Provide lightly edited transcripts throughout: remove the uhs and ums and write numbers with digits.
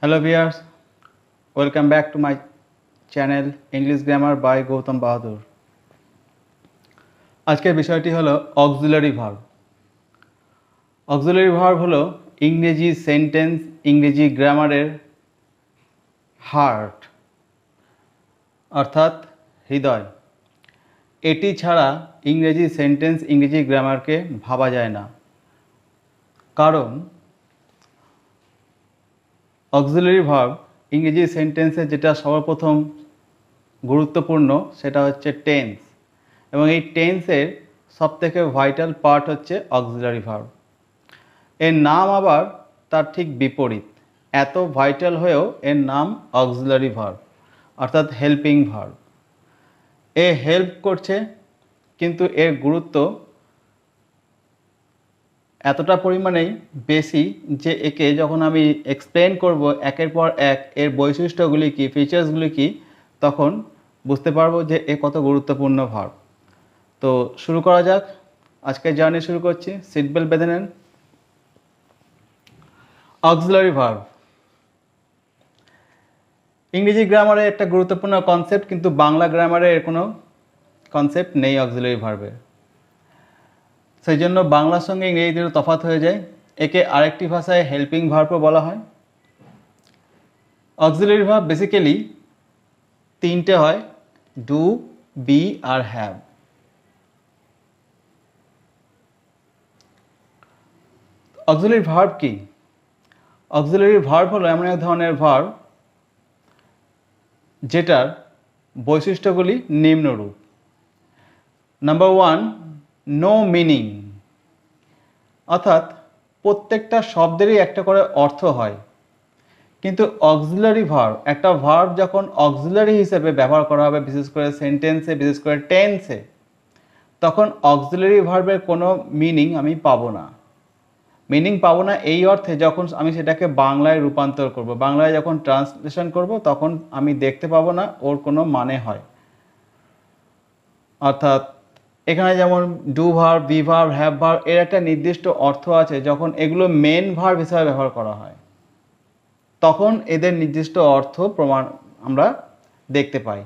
Hello viewers, welcome back to my channel English Grammar by Gautam Bahadur. আজকের বিষয়টি হলো auxiliary verb. Auxiliary verb হলো ইংরেজি sentence, ইংরেজি গ্রামারের হার্ট অর্থাৎ হৃদয়। এটি ছাড়া ইংরেজি সেন্টেন্স, ইংরেজি গ্রামারকে ভাবা যায় না। কারণ অক্সিলারি ভার্ব ইংরেজি সেন্টেন্সে যেটা সর্বপ্রথম গুরুত্বপূর্ণ সেটা হচ্ছে টেন্স, এবং এই টেন্সের সবথেকে ভাইটাল পার্ট হচ্ছে অক্সিলারি ভার্ব। এর নাম আবার তার ঠিক বিপরীত, এত ভাইটাল হয়েও এর নাম অক্সিলারি ভার্ব অর্থাৎ হেল্পিং ভার্ব। এ হেল্প করছে, কিন্তু এর গুরুত্ব এতটা পরিমাণেই বেশি যে একে যখন আমি এক্সপ্লেন করব একের পর এক এর বৈশিষ্ট্যগুলি কী, ফিচার্সগুলি কী, তখন বুঝতে পারবো যে এ কত গুরুত্বপূর্ণ ভার্ব। তো শুরু করা যাক। আজকের জার্নি শুরু করছি, সিট বেল্ট বেঁধে নেন। অক্সিলারি ভার্ব ইংরেজি গ্রামারে একটা গুরুত্বপূর্ণ কনসেপ্ট, কিন্তু বাংলা গ্রামারে এর কোনো কনসেপ্ট নেই অক্সিলারি ভার্বের। সেই জন্য বাংলার সঙ্গে ইংরেজিতে তফাৎ হয়ে যায়। একে আরেকটি ভাষায় হেল্পিং ভার্বও বলা হয়। অক্সিলারি ভার্ব বেসিক্যালি তিনটে হয়, ডু, বি আর হ্যাভ। অক্সিলারি ভার্ব কি? অক্সিলারি ভার্ব হলো এমন এক ধরনের ভার্ব যেটার বৈশিষ্ট্যগুলি নিম্নরূপ। নাম্বার ওয়ান, নো মিনিং, অর্থাৎ প্রত্যেকটা শব্দেরই একটা করে অর্থ হয়, কিন্তু অক্সিলারি ভার্ব, একটা ভার্ব যখন অক্সিলারি হিসেবে ব্যবহার করা হবে, বিশেষ করে সেন্টেন্সে, বিশেষ করে টেন্সে, তখন অক্সিলারি ভার্বের কোনো মিনিং আমি পাবো না। মিনিং পাবো না এই অর্থে, যখন আমি সেটাকে বাংলায় রূপান্তর করব, বাংলায় যখন ট্রান্সলেশন করব, তখন আমি দেখতে পাবো না ওর কোনো মানে হয়। অর্থাৎ এখানে যেমন do verb, be verb, have verb, এর একটা নির্দিষ্ট অর্থ আছে। যখন এগুলো মেন ভার্ব হিসাবে ব্যবহার করা হয়, তখন এদের নির্দিষ্ট অর্থ প্রমাণ আমরা দেখতে পাই।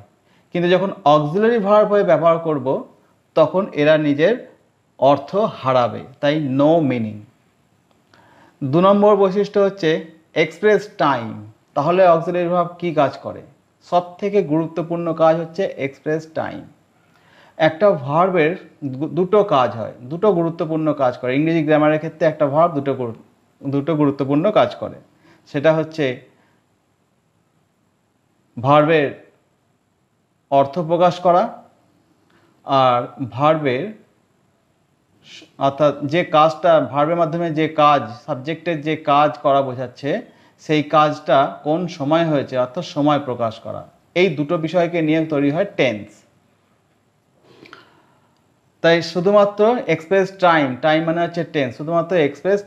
কিন্তু যখন অক্সিলারি ভার্ব হয়ে ব্যবহার করব, তখন এরা নিজের অর্থ হারাবে, তাই নো মিনিং। দু নম্বর বৈশিষ্ট্য হচ্ছে এক্সপ্রেস টাইম। তাহলে অক্সিলারি ভার্ব কী কাজ করে? সব থেকে গুরুত্বপূর্ণ কাজ হচ্ছে এক্সপ্রেস টাইম। একটা ভার্বের দুটো কাজ হয়, দুটো গুরুত্বপূর্ণ কাজ করে। ইংরেজি গ্রামারের ক্ষেত্রে একটা ভার্ব দুটো গুরুত্বপূর্ণ কাজ করে। সেটা হচ্ছে ভার্বের অর্থ প্রকাশ করা, আর ভার্বের অর্থাৎ যে কাজটা ভার্বের মাধ্যমে, যে কাজ, সাবজেক্টের যে কাজ করা বোঝাচ্ছে, সেই কাজটা কোন সময় হয়েছে, অর্থাৎ সময় প্রকাশ করা। এই দুটো বিষয়কে নিয়ে তৈরি হয় টেন্স। তাই শুধুমাত্র এক্সপ্রেস টাইম, টাইম মানে হচ্ছে টেন্স, শুধুমাত্র এক্সপ্রেস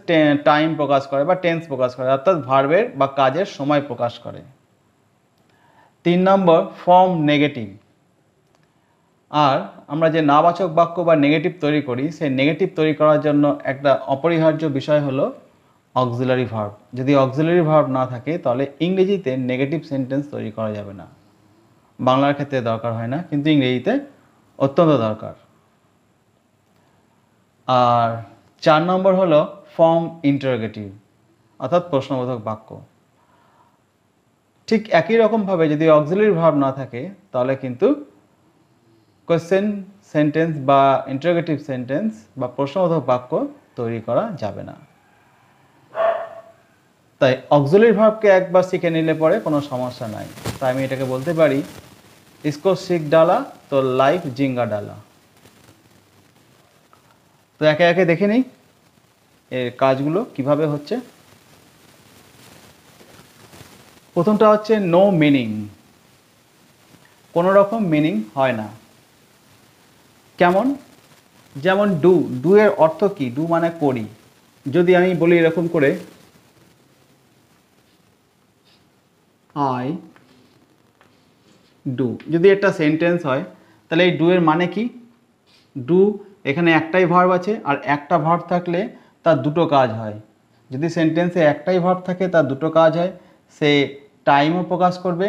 টাইম প্রকাশ করে বা টেন্স প্রকাশ করে, অর্থাৎ ভার্বের বা কাজের সময় প্রকাশ করে। 3 নম্বর, ফর্ম নেগেটিভ। আর আমরা যে নাবাচক বাক্য বা নেগেটিভ তৈরি করি, সেই নেগেটিভ তৈরি করার জন্য একটা অপরিহার্য বিষয় হলো অক্সিলারি ভার্ব। যদি অক্সিলারি ভার্ব না থাকে, তাহলে ইংরেজিতে নেগেটিভ সেন্টেন্স তৈরি করা যাবে না। বাংলার ক্ষেত্রে দরকার হয় না, কিন্তু ইংরেজিতে অত্যন্ত দরকার। আর 4 নম্বর হলো ফর্ম ইন্টারোগেটিভ, অর্থাৎ প্রশ্নবোধক বাক্য। ঠিক একই রকমভাবে যদি অক্সিলারি ভার্ব না থাকে, তাহলে কিন্তু কোয়েশ্চেন সেন্টেন্স বা ইন্টারোগেটিভ সেন্টেন্স বা প্রশ্নবোধক বাক্য তৈরি করা যাবে না। তাই অক্সিলারি ভার্বকে একবার শিখে নিলে পরে কোনো সমস্যা নাই। তাই আমি এটাকে বলতে পারি, ইসকো শিখ ডালা তো লাইফ জিঙ্গা ডালা। তো একে একে দেখে নিই এর কাজগুলো কিভাবে হচ্ছে। প্রথমটা হচ্ছে নো মিনিং, কোনো রকম মিনিং হয় না। কেমন? যেমন ডু, ডু এর অর্থ কি? ডু মানে করি। যদি আমি বলি এরকম করে, আই ডু, যদি একটা সেন্টেন্স হয়, তাহলে এই ডু এর মানে কি? ডু, এখানে একটাই ভার্ব আছে, আর একটা ভার্ব থাকলে তার দুটো কাজ হয়। যদি সেন্টেন্সে একটাই ভার্ব থাকে, তার দুটো কাজ হয়। সে টাইমও প্রকাশ করবে,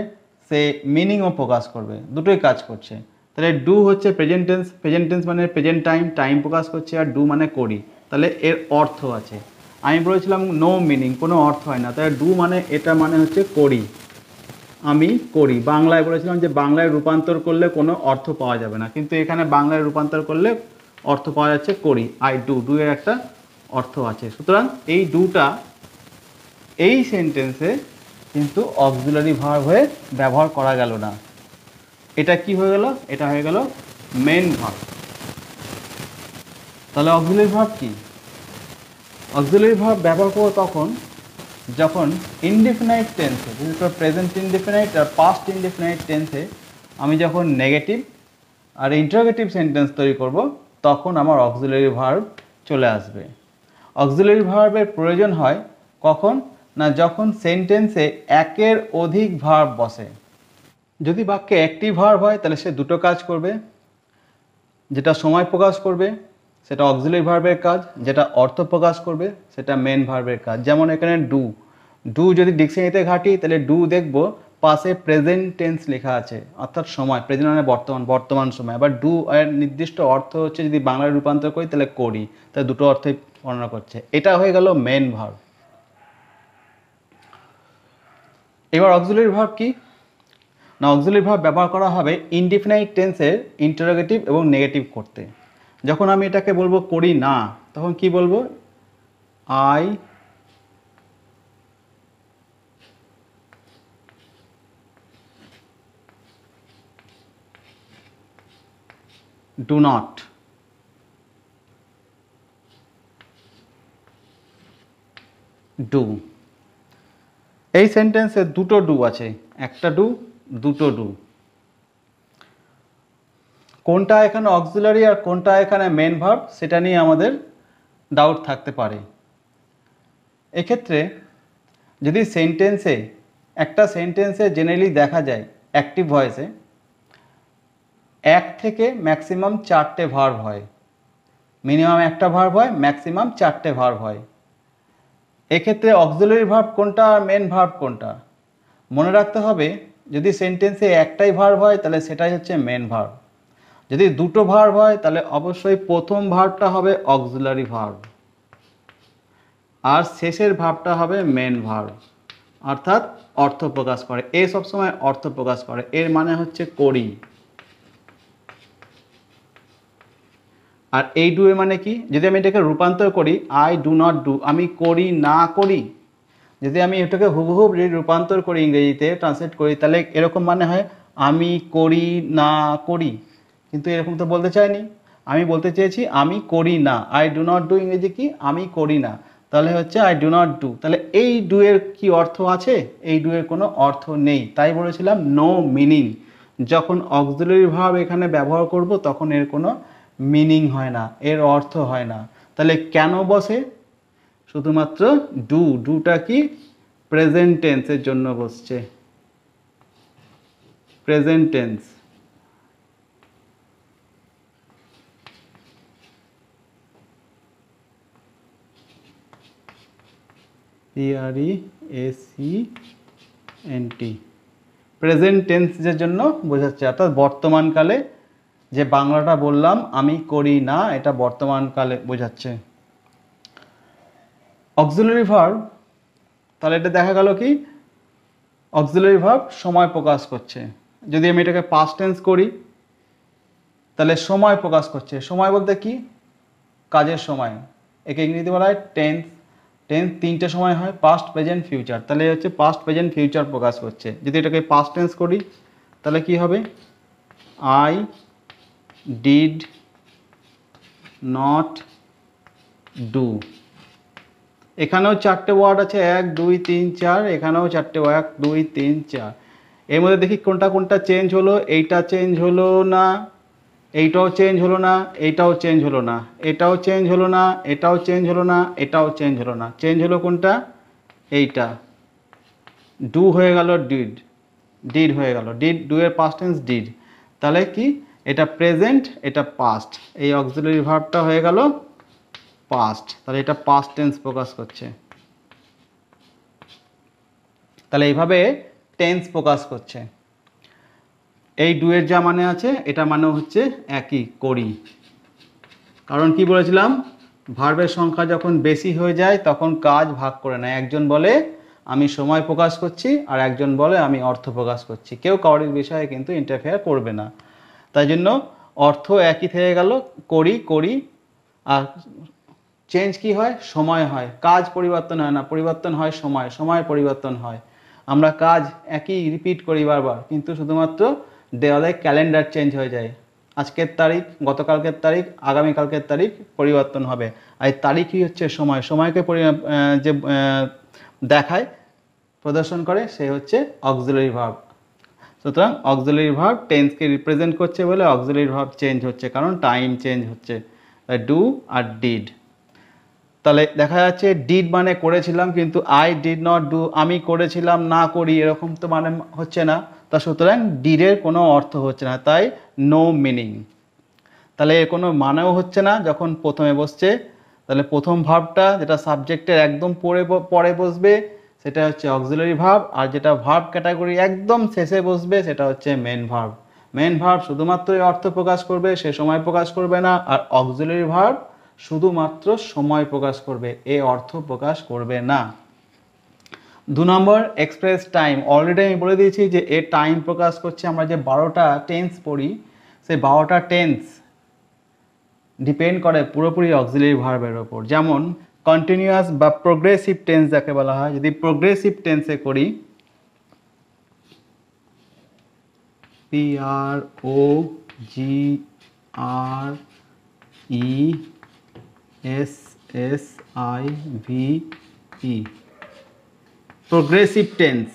সে মিনিংও প্রকাশ করবে, দুটোই কাজ করছে। তাহলে ডু হচ্ছে প্রেজেন্ট টেন্স, প্রেজেন্ট টেন্স মানে প্রেজেন্ট টাইম, টাইম প্রকাশ করছে, আর ডু মানে করি, তাহলে এর অর্থ আছে। আমি বলেছিলাম নো মিনিং, কোনো অর্থ হয় না, তাহলে ডু মানে এটা মানে হচ্ছে করি, আমি করি। বাংলায় বলেছিলাম যে বাংলায় রূপান্তর করলে কোনো অর্থ পাওয়া যাবে না, কিন্তু এখানে বাংলায় রূপান্তর করলে অর্থ পাওয়া যাচ্ছে করি, আই ডু, ডু এর একটা অর্থ আছে। সুতরাং এই ডুটা এই সেন্টেন্সে কিন্তু অক্সিলারি ভার্ব হয়ে ব্যবহার করা গেল না। এটা কি হয়ে গেল? এটা হয়ে গেল মেন ভার্ব। তাহলে অক্সিলারি ভার্ব কি? অক্সিলারি ভার্ব ব্যবহার করব তখন যখন ইনডিফিনাইট টেন্সে, বিশেষ করে প্রেজেন্ট ইনডিফিনাইট আর পাস্ট ইনডিফিনাইট টেন্সে আমি যখন নেগেটিভ আর ইন্টারোগেটিভ সেন্টেন্স তৈরি করব, তখন আমার অক্সিলারি ভার্ব চলে আসবে। অক্সিলারি ভার্বের প্রয়োজন হয় কখন? না যখন সেন্টেন্সে একের অধিক ভার্ব বসে। যদি বাক্যে একটি ভার্ব হয় তাহলে সে দুটো কাজ করবে, যেটা সময় প্রকাশ করবে সেটা অক্সিলারি ভার্বের কাজ, যেটা অর্থ প্রকাশ করবে সেটা মেন ভার্বের কাজ। যেমন এখানে ডু, ডু যদি ডিকশনারিতে ঘাঁটি তাহলে ডু দেখব পাশে প্রেজেন্ট টেন্স লেখা আছে, অর্থাৎ সময়, প্রেজেন্ট মানে বর্তমান, বর্তমান সময়। আবার ডু এর নির্দিষ্ট অর্থ হচ্ছে যদি বাংলায় রূপান্তর করি তাহলে করি, তাহলে দুটো অর্থই বর্ণনা করছে। এটা হয়ে গেল মেন ভার্ব। এবার অক্সিলারি ভার্ব কি? না অক্সিলারি ভার্ব ব্যবহার করা হবে ইনডিফিনাইট টেন্সের ইন্টারোগেটিভ এবং নেগেটিভ করতে। যখন আমি এটাকে বলবো করি না, তখন কি বলবো? I do not do. এই সেন্টেন্সে দুটো ডু আছে, একটা ডু, দুটো ডু। কোনটা এখানে অক্সিলারি আর কোনটা এখানে মেন ভার্ব সেটা নিয়ে আমাদের ডাউট থাকতে পারে। এক্ষেত্রে যদি সেন্টেন্সে, একটা সেন্টেন্সে জেনারেলি দেখা যায় অ্যাক্টিভ ভয়েসে এক থেকে ম্যাক্সিমাম 4টে ভার্ব হয়, মিনিমাম একটা ভার্ব হয়, ম্যাক্সিমাম 4টে ভার্ব হয়। এক্ষেত্রে অক্সিলারি ভার্ব কোনটা আর মেন ভার্ব কোনটা মনে রাখতে হবে। যদি সেন্টেন্সে একটাই ভার্ব হয় তাহলে সেটাই হচ্ছে মেন ভার্ব, যদি দুটো ভার্ব হয় তাহলে অবশ্যই প্রথম ভার্বটা হবে অক্সিলারি ভার্ব আর শেষের ভার্বটা হবে মেন ভার্ব, অর্থাৎ অর্থ প্রকাশ করে। এ সবসময় অর্থ প্রকাশ করে, এর মানে হচ্ছে করি। আর এই ডু এর মানে কি? যদি আমি এটাকে রূপান্তর করি আই ডু নট ডু, আমি করি না করি, যদি আমি এটাকে হুবহু রূপান্তর করি ইংরেজিতে ট্রান্সলেট করি তাহলে এরকম মানে হয় আমি করি না করি, কিন্তু এরকম তো বলতে চাইনি। আমি বলতে চেয়েছি আমি করি না, আই ডু নট ডু ইংরেজি কি? আমি করি না, তাহলে হচ্ছে আই ডু নট ডু। তাহলে এই ডু এর কি অর্থ আছে? এই ডু এর কোনো অর্থ নেই, তাই বলেছিলাম নো মিনিং। যখন অক্সিলারি ভার্ব এখানে ব্যবহার করব তখন এর কোনো মিনিং হয় না, এর অর্থ হয় না। তাহলে কেন বসে? শুধুমাত্র ডু, ডুটা কি? প্রেজেন্ট টেন্সের জন্য বসছে, প্রেজেন্ট টেন্স। PRESENT, প্রেজেন্ট টেন্সের জন্য বোঝাচ্ছে, অর্থাৎ বর্তমানকালে যে বাংলাটা বললাম আমি করি না, এটা বর্তমানকালে বোঝাচ্ছে। অক্সিলারি ভার্ব, তাহলে এটা দেখা গেল কি অক্সিলারি ভার্ব সময় প্রকাশ করছে। যদি আমি এটাকে পাস্ট টেন্স করি তাহলে সময় প্রকাশ করছে। সময় বলতে কি? কাজের সময়, একে ইংরেজিতে বলা হয় টেন্স। টেন্স তিনটে সময় হয়, পাস্ট, প্রেজেন্ট, ফিউচার। তাহলে হচ্ছে পাস্ট, প্রেজেন্ট, ফিউচার প্রকাশ করছে। যদি এটাকে পাস্ট টেন্স করি তাহলে কি হবে? I did not do. এখানেও 4টে ওয়ার্ড আছে, 1 2 3 4, এখানেও 4টে, 1 2 3 4। এর মধ্যে দেখি কোনটা কোনটা চেঞ্জ হলো। এইটা চেঞ্জ হলো না, এইটাও চেঞ্জ হলো না, এইটাও চেঞ্জ হলো না, এটাও চেঞ্জ হলো না, এটাও চেঞ্জ হলো না, এটাও চেঞ্জ হলো না। চেঞ্জ হলো কোনটা? এইটা। ডু হয়ে গেল ডিড, ডিড হয়ে গেল, ডিড, ডু এর পাস্ট টেন্স ডিড। তাহলে কি? এটা প্রেজেন্ট, এটা পাস্ট, এই অক্সিলারি ভার্বটা হয়ে গেল পাস্ট, তাহলে এটা পাস্ট টেন্স প্রকাশ করছে। তাহলে এইভাবে টেন্স প্রকাশ করছে। এই ডু এর যা মানে আছে এটা মানে হচ্ছে একই, করি। কারণ কি বলেছিলাম, ভার্বের সংখ্যা যখন বেশি হয়ে যায় তখন কাজ ভাগ করে নেয়। একজন বলে আমি সময় প্রকাশ করছি আর একজন বলে আমি অর্থ প্রকাশ করছি, কেউ কারোর বিষয়ে কিন্তু ইন্টারফেয়ার করবে না। তাই জন্য অর্থ একই থেকে গেল, করি করি, আর চেঞ্জ কি হয়, সময় হয়। কাজ পরিবর্তন হয় না, পরিবর্তন হয় সময়, সময় পরিবর্তন হয়। আমরা কাজ একই রিপিট করি বারবার, কিন্তু শুধুমাত্র দেওয়ালে ক্যালেন্ডার চেঞ্জ হয়ে যায়। আজকের তারিখ, গতকালকের তারিখ, আগামীকালকের তারিখ পরিবর্তন হবে। আর তারিখই হচ্ছে সময়, সময়কে যে দেখায়, প্রদর্শন করে, সে হচ্ছে অক্সিলারি ভার্ব। সুতরাং অক্সিলারি ভার্ব টেন্সকে রিপ্রেজেন্ট করছে বলে অক্সিলারি ভার্ব চেঞ্জ হচ্ছে, কারণ টাইম চেঞ্জ হচ্ছে। ডু আর ডিড। তাহলে দেখা যাচ্ছে ডিড মানে করেছিলাম, কিন্তু আই ডিড নট ডু, আমি করেছিলাম না করি, এরকম তো মানে হচ্ছে না। তা সুতরাং ডিডের কোনো অর্থ হচ্ছে না, তাই নো মিনিং। তাহলে এর কোনো মানেও হচ্ছে না যখন প্রথমে বসছে। তাহলে প্রথম ভার্বটা যেটা সাবজেক্টের একদম পরে বসবে সেটা হচ্ছে অক্সিলারি ভার্ব, আর যেটা ভার্ব ক্যাটাগরি একদম শেষে বসবে সেটা হচ্ছে মেন ভার্ব। মেন ভার্ব শুধুমাত্রই অর্থ প্রকাশ করবে, সে সময় প্রকাশ করবে না। আর অক্সিলারি ভার্ব শুধুমাত্র সময় প্রকাশ করবে, এ অর্থ প্রকাশ করবে না। 2 নম্বর এক্সপ্রেস টাইম। অলরেডি আমি বলে দিয়েছি যে এ টাইম প্রকাশ করছে। আমরা যে 12টা টেন্স পড়ি, সেই 12টা টেন্স ডিপেন্ড করে পুরোপুরি অক্সিলারি ভার্বের ওপর। যেমন কন্টিনিউয়াস বা প্রোগ্রেসিভ টেন্স যাকে বলা হয়, যদি প্রোগ্রেসিভ টেন্সে করি, PROGRESSIVE, প্রোগ্রেসিভ টেন্স,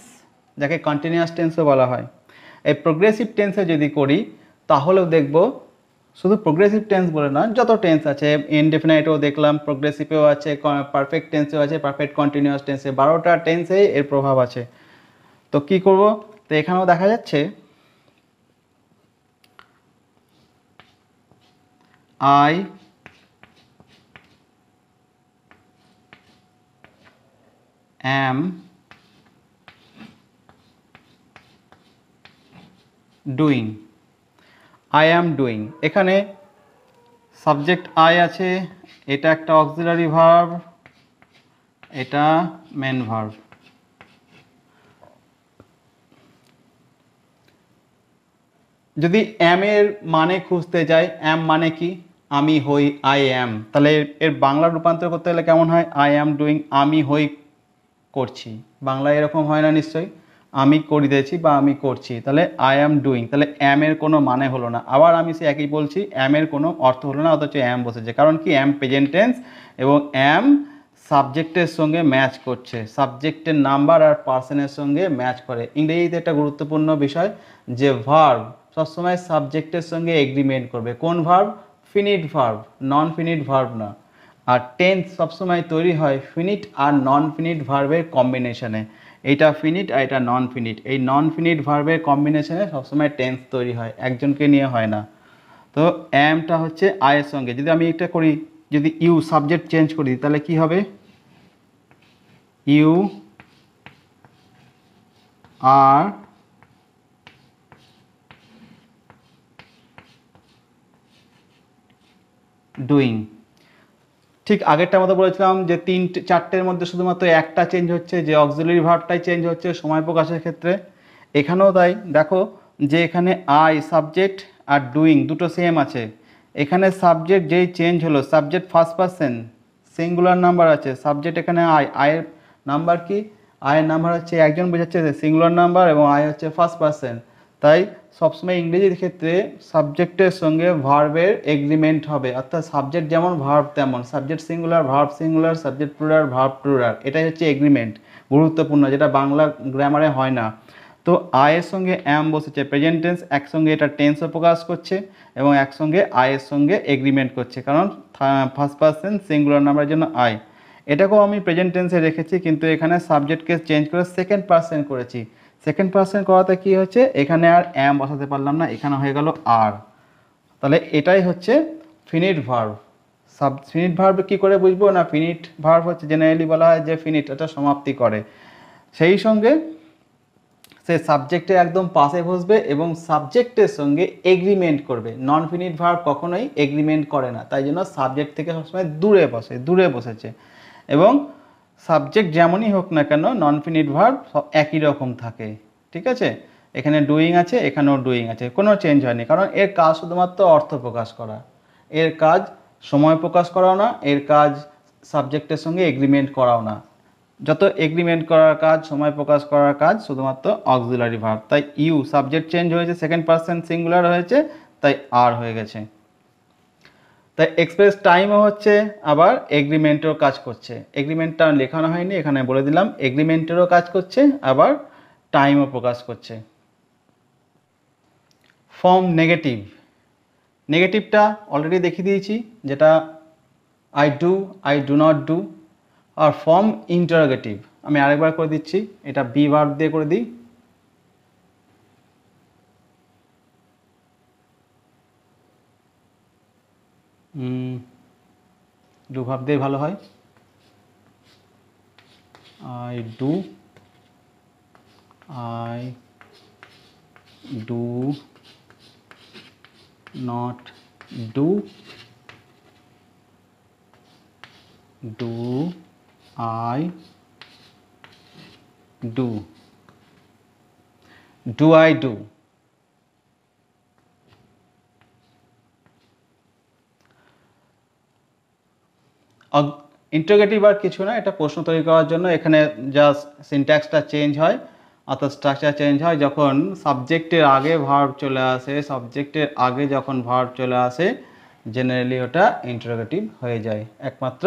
যাকে কন্টিনিউয়াস টেন্সও বলা হয়। এই প্রোগ্রেসিভ টেন্সে যদি করি তাহলেও দেখব, শুধু প্রোগ্রেসিভ টেন্স বলে না, যত টেন্স আছে, ইনডেফিনাইটও দেখলাম, প্রোগ্রেসিভেও আছে, পারফেক্ট টেন্সেও আছে, পারফেক্ট কন্টিনিউয়াস টেন্সে, 12টা টেন্সেই এর প্রভাব আছে। তো কি করব, তো এখানেও দেখা যাচ্ছে I am doing, I am doing. এখানে সাবজেক্ট আই আছে, এটা একটা অক্সিলারি ভার্ব, এটা মেন ভার্ব। যদি অ্যাম এর মানে খুঁজতে যাই, অ্যাম মানে কি, আমি হই, আই অ্যাম। তাহলে এর বাংলা রূপান্তর করতে গেলে কেমন হয়, আই অ্যাম ডুইং, আমি হই করছি। বাংলায় এরকম হয় না নিশ্চয়ই, আমি করিতেছি বা আমি করছি। তাহলে আই অ্যাম ডুইং, তাহলে অ্যাম এর কোনো মানে হলো না। আবার আমি সে একই বলছি, অ্যাম এর কোনো অর্থ হলো না, অথচ অ্যাম বসেছে। কারণ কি, অ্যাম প্রেজেন্ট টেন্স এবং অ্যাম সাবজেক্টের সঙ্গে ম্যাচ করছে, সাবজেক্টের নাম্বার আর পার্সনের সঙ্গে ম্যাচ করে। ইংরেজিতে একটা গুরুত্বপূর্ণ বিষয় যে ভার্ব সবসময় সাবজেক্টের সঙ্গে এগ্রিমেন্ট করবে। কোন ভার্ব, ফিনিট ভার্ব, নন ফিনিট ভার্ব না। আর টেন্স সবসময় তৈরি হয় ফিনিট আর নন ফিনিট ভার্বের কম্বিনেশনে। এইটা ফিনিট আর এটা নন ফিনিট, এই নন ফিনিট ভার্বের কম্বিনেশনে সবসময় টেন্স তৈরি হয়, একজনকে নিয়ে হয় না। তো অ্যামটা হচ্ছে আয়ের সঙ্গে। যদি আমি এটা করি, যদি ইউ সাবজেক্ট চেঞ্জ করি তাহলে কি হবে, ইউ আর ডুইং। ঠিক আগেরটার মতো বলেছিলাম যে 4টের মধ্যে শুধুমাত্র একটা চেঞ্জ হচ্ছে, যে অক্সিলারি ভার্বটাই চেঞ্জ হচ্ছে সময় প্রকাশের ক্ষেত্রে। এখানেও তাই, দেখো যে এখানে আই সাবজেক্ট আর ডুইং দুটো সেম আছে। এখানে সাবজেক্ট যেই চেঞ্জ হলো, subject first person singular number আছে, সাবজেক্ট এখানে আই, আয়ের নাম্বার কি, আয়ের নাম্বার হচ্ছে একজন, বোঝাচ্ছে সিঙ্গুলার নাম্বার, এবং আই হচ্ছে ফার্স্ট পারসন। তাই সবসময় ইংরেজির ক্ষেত্রে সাবজেক্টের সঙ্গে ভার্বের এগ্রিমেন্ট হবে, অর্থাৎ সাবজেক্ট যেমন ভার্ব তেমন, subject singular verb singular, subject plural verb plural, এটাই হচ্ছে এগ্রিমেন্ট, গুরুত্বপূর্ণ, যেটা বাংলা গ্রামারে হয় না। তো আয়ের সঙ্গে অ্যাম বসেছে, প্রেজেন্ট টেন্স, একসঙ্গে এটা টেন্সও প্রকাশ করছে এবং একসঙ্গে আয়ের সঙ্গে এগ্রিমেন্ট করছে, কারণ ফার্স্ট পারসন সিঙ্গুলার নাম্বারের জন্য আই। এটাকেও আমি প্রেজেন্ট টেন্সে রেখেছি, কিন্তু এখানে সাবজেক্টকে চেঞ্জ করে সেকেন্ড পারসন করেছি। সেকেন্ড পারসন করাতে কি হচ্ছে, এখানে আর অ্যাম বসাতে পারলাম না, এখানে হয়ে গেল আর। তাহলে এটাই হচ্ছে ফিনিট ভার্ব। ফিনিট ভার্ব কী করে বুঝবো না, ফিনিট ভার্ব হচ্ছে জেনারেলি বলা হয় যে ফিনিট, এটা সমাপ্তি করে। সেই সঙ্গে সে সাবজেক্টের একদম পাশে বসবে এবং সাবজেক্টের সঙ্গে এগ্রিমেন্ট করবে। নন ফিনিট ভার্ব কখনোই এগ্রিমেন্ট করে না, তাই জন্য সাবজেক্ট থেকে সবসময় দূরে বসেছে। এবং সাবজেক্ট যেমনই হোক না কেন নন ফিনিট ভার্ব সব একই রকম থাকে, ঠিক আছে। এখানে ডুইং আছে, এখানেও ডুইং আছে, কোনো চেঞ্জ হয়নি, কারণ এর কাজ শুধুমাত্র অর্থ প্রকাশ করা, এর কাজ সময় প্রকাশ করাও না, এর কাজ সাবজেক্টের সঙ্গে এগ্রিমেন্ট করাও না। যত এগ্রিমেন্ট করার কাজ, সময় প্রকাশ করার কাজ শুধুমাত্র অক্সিলারি ভার্ব। তাই ইউ সাবজেক্ট চেঞ্জ হয়েছে, সেকেন্ড পারসন সিঙ্গুলার হয়েছে, তাই আর হয়ে গেছে। তাই এক্সপ্রেস টাইমও হচ্ছে, আবার এগ্রিমেন্টেরও কাজ করছে। এগ্রিমেন্টটা লেখানো হয়নি, এখানে বলে দিলাম, এগ্রিমেন্টেরও কাজ করছে, আবার টাইমও প্রকাশ করছে। ফর্ম নেগেটিভ, নেগেটিভটা অলরেডি দেখিয়ে দিয়েছি, যেটা আই ডু নট ডু। আর ফর্ম ইন্টারোগেটিভ আমি আরেকবার করে দিচ্ছি, এটা বি ভার্ব দিয়ে করে দিই। ডু ভার্ব দিয়ে ভালো হয়। I do not do, I do, I do? Interrogative আর কিছু না, এটা প্রশ্ন তৈরি করার জন্য। এখানে জাস্ট সিনট্যাক্সটা চেঞ্জ হয়, অর্থাৎ স্ট্রাকচার চেঞ্জ হয়। যখন সাবজেক্টের আগে ভার্ব চলে আসে, জেনারেলি ওটা ইন্টারোগেটিভ হয়ে যায়, একমাত্র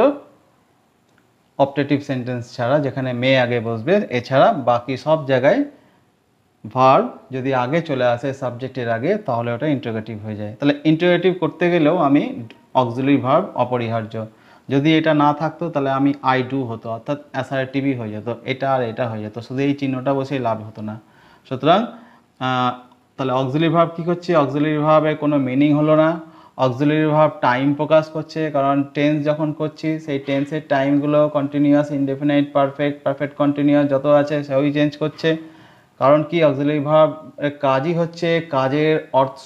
অপটেটিভ সেন্টেন্স ছাড়া, যেখানে মে আগে বসবে, এছাড়া বাকি সব জায়গায় ভার্ব যদি আগে চলে আসে সাবজেক্টের আগে, তাহলে ওটা ইন্টারোগেটিভ হয়ে যায়। তাহলে ইন্টারোগেটিভ করতে গেলেও আমি অক্সিলারি ভার্ব অপরিহার্য। যদি এটা না থাকতো তাহলে আমি আই ডু হতো, অর্থাৎ অ্যাসার্টিভই হয়ে যেত, এটা আর এটা হয়ে যেত, শুধু এই চিহ্নটা বসেই লাভ হতো না। সুতরাং তাহলে অক্সিলারি ভার্ব কী করছে? অক্সিলারি ভার্বের কোনো মিনিং হলো না। অক্সিলারি ভার্ব টাইম প্রকাশ করছে, কারণ টেন্স যখন করছি সেই টেন্সের টাইমগুলো কন্টিনিউয়াস, ইনডেফিনাইট, পারফেক্ট কন্টিনিউয়াস যত আছে সবই চেঞ্জ করছে। কারণ কি? অক্সিলারি ভার্ব কাজই হচ্ছে কাজের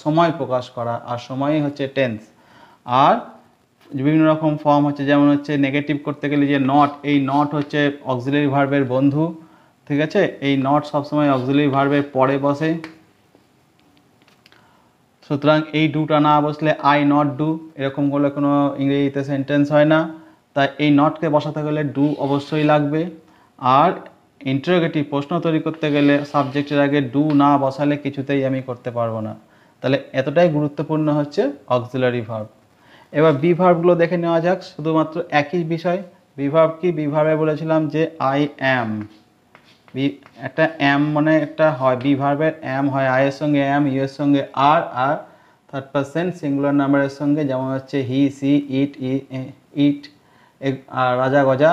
সময় প্রকাশ করা, আর সময়ই হচ্ছে টেন্স। আর বিভিন্ন রকম ফর্ম হচ্ছে, যেমন হচ্ছে নেগেটিভ করতে গেলে যে নট, এই নট হচ্ছে অক্সিলারি ভার্বের বন্ধু, ঠিক আছে। এই নট সবসময় অক্সিলারি ভার্বের পরে বসে, সুতরাং এই ডুটা না বসলে আই নট ডু এরকম করলে কোনো ইংরেজিতে সেন্টেন্স হয় না। তাই এই নটকে বসাতে গেলে ডু অবশ্যই লাগবে। আর ইন্টারোগেটিভ প্রশ্ন তৈরি করতে গেলে সাবজেক্টের আগে ডু না বসালে কিছুতেই আমি করতে পারবো না। তাহলে এতটাই গুরুত্বপূর্ণ হচ্ছে অক্সিলারি ভার্ব। এবার বি ভার্বগুলো দেখে নেওয়া যাক, শুধুমাত্র একই বিষয়। বি ভার্ব কি? বি ভার্বে বলেছিলাম যে আই অ্যাম, একটা অ্যাম মানে একটা হয়, বি ভার্বের অ্যাম হয় আই এর সঙ্গে অ্যাম, ইউ এর সঙ্গে আর থার্ড পারসন সিঙ্গুলার নাম্বারের সঙ্গে, যেমন হচ্ছে হি, সি, ইট, আর রাজা, গজা,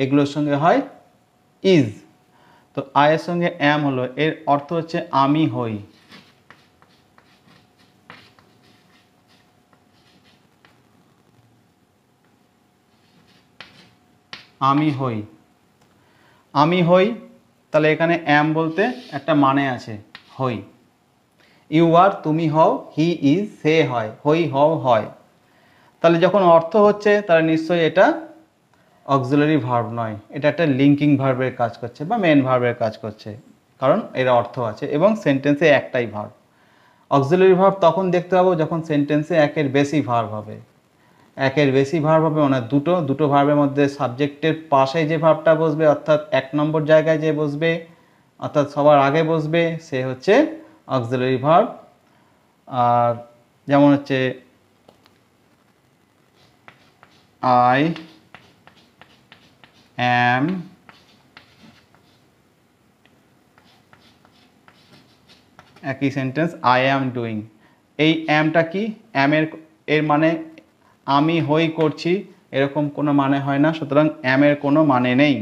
এগুলোর সঙ্গে হয় ইজ। তো আই এর সঙ্গে অ্যাম হলো, এর অর্থ হচ্ছে আমি হই। আমি হই, তাহলে এখানে অ্যাম বলতে একটা মানে আছে, হই। ইউ আর, তুমি হও। হি ইজ, সে হয়। হই, হও, হয়। তাহলে যখন অর্থ হচ্ছে, তাহলে নিশ্চয়ই এটা অক্সিলারি ভার্ব নয়, এটা একটা লিঙ্কিং ভার্বের কাজ করছে বা মেন ভার্বের কাজ করছে, কারণ এর অর্থ আছে এবং সেন্টেন্সে একটাই ভার্ব। অক্সিলারি ভার্ব তখন দেখতে পাবো যখন সেন্টেন্সে একের বেশি ভার্ব হবে। একের বেশি ভার্ব হবে মানে দুটো ভার্বের মধ্যে সাবজেক্টের পাশে যে ভার্বটা বসবে, অর্থাৎ এক নম্বর জায়গায় যে বসবে, অর্থাৎ সবার আগে বসবে, সে হচ্ছে অক্সিলারি ভার্ব। আর যেমন হচ্ছে আই অ্যাম একই সেন্টেন্স, আই অ্যাম ডুইং। এই অ্যামটা কি? এর মানে আমি হই করছি, এরকম কোনো মানে হয় না, সুতরাং অ্যামের কোনো মানে নেই।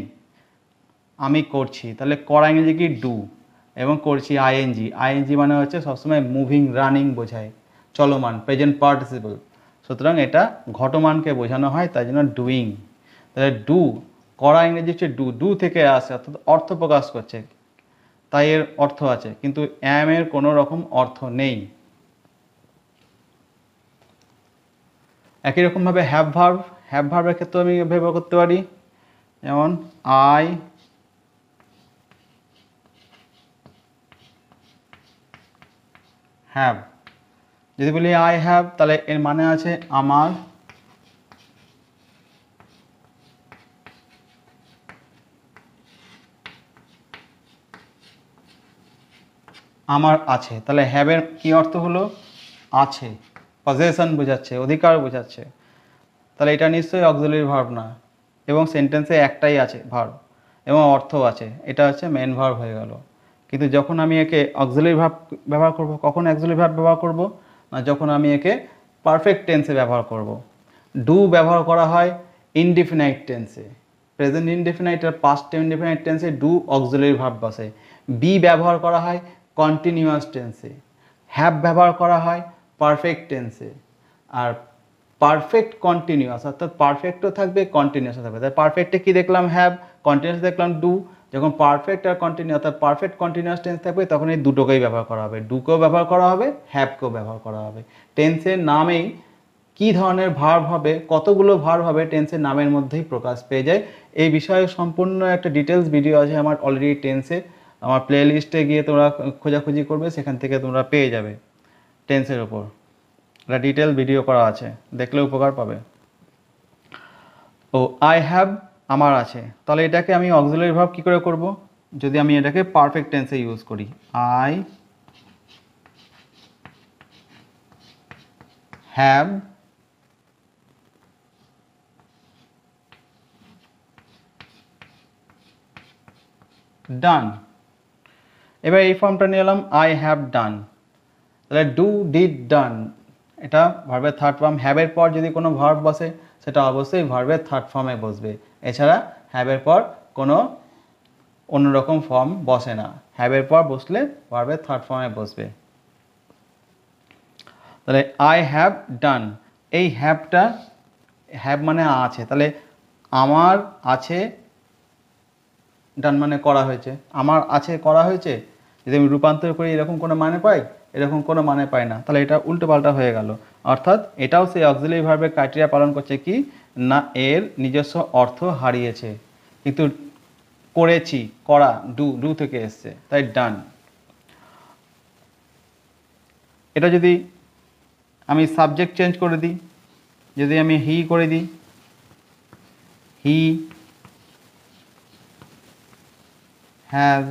আমি করছি, তাহলে করা ইংরেজি কি? ডু, এবং করছি আইএনজি মানে হচ্ছে সবসময় মুভিং, রানিং বোঝায়, চলমান, প্রেজেন্ট পার্টিসিপল। সুতরাং এটা ঘটমানকে বোঝানো হয়, তাই জন্য ডুইং। তাহলে ডু, করা ইংরেজি হচ্ছে ডু থেকে আসে, অর্থাৎ অর্থ প্রকাশ করছে। তাই এর অর্থ আছে, কিন্তু অ্যাম এর কোনো রকম অর্থ নেই। একই রকমভাবে হ্যাভ ভার্বের ক্ষেত্রে আমি ব্যবহার করতে পারি, যেমন আই হ্যাভ। যদি বলি আই হ্যাভ, তাহলে এর মানে আছে আমার, আছে। তাহলে হ্যাভের কি অর্থ হলো? আছে, পজেশন বোঝাচ্ছে, অধিকার বোঝাচ্ছে। তাহলে এটা নিশ্চয়ই অক্সিলারি ভার্ব না, এবং সেন্টেন্সে একটাই আছে ভার্ব এবং অর্থ আছে, এটা হচ্ছে মেন ভার্ব হয়ে গেল। কিন্তু যখন আমি একে অক্সিলারি ভার্ব ব্যবহার করব, কখন অক্সিলারি ভার্ব ব্যবহার করব না, যখন আমি একে পারফেক্ট টেন্সে ব্যবহার করব। ডু ব্যবহার করা হয় ইনডিফিনাইট টেন্সে, প্রেজেন্ট ইনডিফিনাইট আর পাস্ট ইনডিফিনাইট টেন্সে ডু অক্সিলারি ভার্ব বসে। বি ব্যবহার করা হয় কন্টিনিউয়াস টেন্সে। হ্যাভ ব্যবহার করা হয় পারফেক্ট টেন্সে। আর পারফেক্ট কন্টিনিউয়াস, অর্থাৎ পারফেক্টও থাকবে, কন্টিনিউয়াসও থাকবে। তাই পারফেক্টে কি দেখলাম? হ্যাভ, কন্টিনিউয়াস দেখলাম ডু। যখন পারফেক্ট আর কন্টিনিউ, অর্থাৎ পারফেক্ট কন্টিনিউয়াস টেন্স থাকবে, তখন এই দুটোকেই ব্যবহার করা হবে, ডুকেও ব্যবহার করা হবে, হ্যাভকেও ব্যবহার করা হবে। টেন্সের নামেই কি ধরনের ভার্ব হবে, কতগুলো ভার্ব হবে, টেন্সের নামের মধ্যেই প্রকাশ পেয়ে যায়। এই বিষয়ে সম্পূর্ণ একটা ডিটেলস ভিডিও আছে আমার অলরেডি টেন্সে, আমার প্লে লিস্টে গিয়ে তোমরা খোঁজাখুঁজি করবে, সেখান থেকে তোমরা পেয়ে যাবে টেন্সের ওপর একটা ডিটেল ভিডিও করা আছে, দেখলে উপকার পাবে। ও আই হ্যাভ আমার আছে, তাহলে এটাকে আমি অক্সিলারি ভার্ব কী করে করব? যদি আমি এটাকে পারফেক্ট টেন্সে ইউজ করি, আই হ্যাভ ডান। এবার এই ফর্মটা নিয়ে এলাম, আই হ্যাভ ডান। তাহলে ডু, ডিড, ডান, এটা ভার্বের থার্ড ফর্ম। হ্যাভের পর যদি কোনো ভার্ব বসে, সেটা অবশ্যই ভার্বের থার্ড ফর্মে বসবে। এছাড়া হ্যাভের পর কোনো অন্যরকম ফর্ম বসে না, হ্যাভের পর বসলে ভার্বের থার্ড ফর্মে বসবে। তাহলে আই হ্যাভ ডান, এই হ্যাভটা, হ্যাভ মানে আছে, তাহলে আমার আছে, ডান মানে করা হয়েছে, আমার আছে করা হয়েছে। যদি আমি রূপান্তর করি, এরকম কোনো মানে পাই? এরকম কোনো মানে পাই না, তাহলে এটা উল্টো পাল্টা হয়ে গেল। অর্থাৎ এটাও সেই অক্সিলারি ভার্বের ক্রাইটেরিয়া পালন করছে কি না, এর নিজস্ব অর্থ হারিয়েছে, কিন্তু করেছি, করা, ডু থেকে এসছে, তাই ডান। এটা যদি আমি সাবজেক্ট চেঞ্জ করে দিই, যদি আমি হি করে দিই, হি হ্যাভ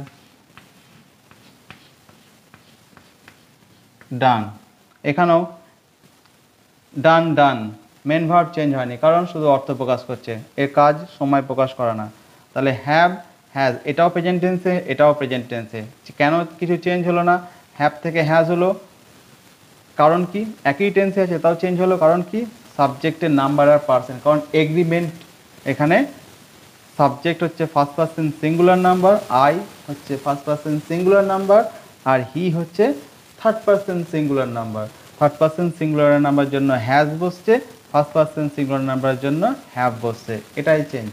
ডান, এখানেও ডান, মেন ভার্ব চেঞ্জ হয়নি, কারণ শুধু অর্থ প্রকাশ করছে, এর কাজ সময় প্রকাশ করা না। তাহলে হ্যাভ, হ্যাজ, এটাও প্রেজেন্ট টেন্সে, এটাও প্রেজেন্ট টেন্সে। কেন কিছু চেঞ্জ হলো না? হ্যাভ থেকে হ্যাজ হলো, কারণ কি? একই টেন্সে আছে তাও চেঞ্জ হলো, কারণ কি? সাবজেক্টের নাম্বার আর পার্সেন্ট। কারণ এগ্রিমেন্ট, এখানে সাবজেক্ট হচ্ছে first person singular number, I হচ্ছে ফার্স্ট পার্সন সিঙ্গুলার নাম্বার, আর হি হচ্ছে third person singular number. Third person singular number জন্য হ্যাজ বসছে, ফার্স্ট পার্সন সিঙ্গুলার নাম্বারের জন্য হ্যাভ বসছে, এটাই চেঞ্জ।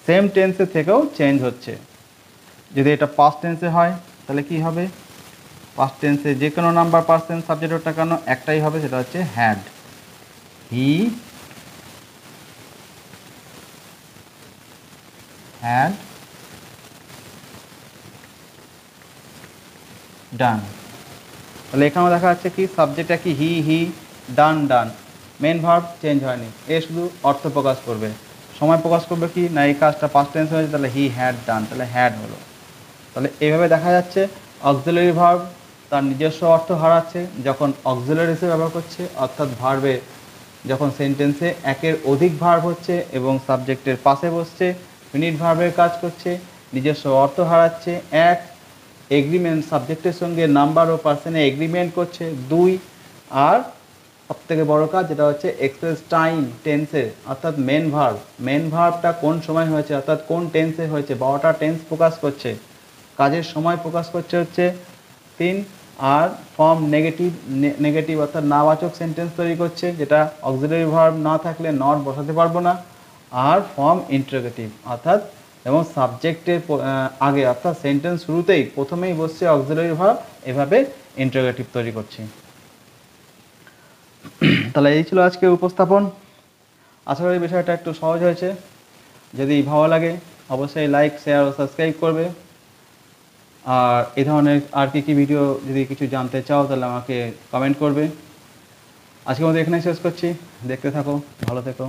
সেম টেন্সে থেকেও চেঞ্জ হচ্ছে। যদি এটা পাস্ট টেন্সে হয়, তাহলে কি হবে? পাস্ট টেন্সে যে কোনো নাম্বার পার্সেন্ট সাবজেক্ট ওটা কেন একটাই হবে, সেটা হচ্ছে হ্যাড। He had done. তাহলে এখানেও দেখা যাচ্ছে কি সাবজেক্ট কি হি ডান, মেন ভার্ব চেঞ্জ হয়নি, এ শুধু অর্থ প্রকাশ করবে, সময় প্রকাশ করবে কি না, এই কাজটা পাস্ট টেন্স হয়েছে, তাহলে হি হ্যাড ডান, তাহলে হ্যাড হলো। তাহলে এইভাবে দেখা যাচ্ছে অক্সিলারি ভার্ব তার নিজস্ব অর্থ হারাচ্ছে যখন অক্সিলারি হিসেবে ব্যবহার করছে, অর্থাৎ ভার্বে যখন সেন্টেন্সে একের অধিক ভার্ব হচ্ছে এবং সাবজেক্টের পাশে বসছে, ফিনিট ভার্বের কাজ করছে, নিজস্ব অর্থ হারাচ্ছে। এক, এগ্রিমেন্ট, সাবজেক্টের সঙ্গে নাম্বার ও পার্সনে এগ্রিমেন্ট করছে। দুই, আর সবথেকে বড় কাজ যেটা হচ্ছে এক্সপ্রেস টাইম টেন্সের, অর্থাৎ মেন ভার্বটা কোন সময় হয়েছে, অর্থাৎ কোন টেন্সে হয়েছে, 12টা টেন্স প্রকাশ করছে, কাজের সময় প্রকাশ করছে হচ্ছে 3। আর ফর্ম নেগেটিভ অর্থাৎ নাবাচক সেন্টেন্স তৈরি করছে, যেটা অক্সিলারি ভার্ব না থাকলে নট বসাতে পারবো না। আর ফর্ম ইন্টারোগেটিভ, অর্থাৎ এবং সাবজেক্টের আগে অর্থাৎ সেন্টেন্স শুরুতেই প্রথমেই বসছে অক্সিলারি ভার্ব, এভাবে ইন্টারোগেটিভ তৈরি করছি। তাহলে এই ছিল আজকের উপস্থাপন। আশা করি বিষয়টা একটু সহজ হয়েছে। যদি ভালো লাগে অবশ্যই লাইক, শেয়ার ও সাবস্ক্রাইব করবে। আর এই ধরনের আর কি ভিডিও যদি কিছু জানতে চাও তাহলে আমাকে কমেন্ট করবে। আজকের মধ্যে এখানেই শেষ করছি। দেখতে থাকো, ভালো থেকো।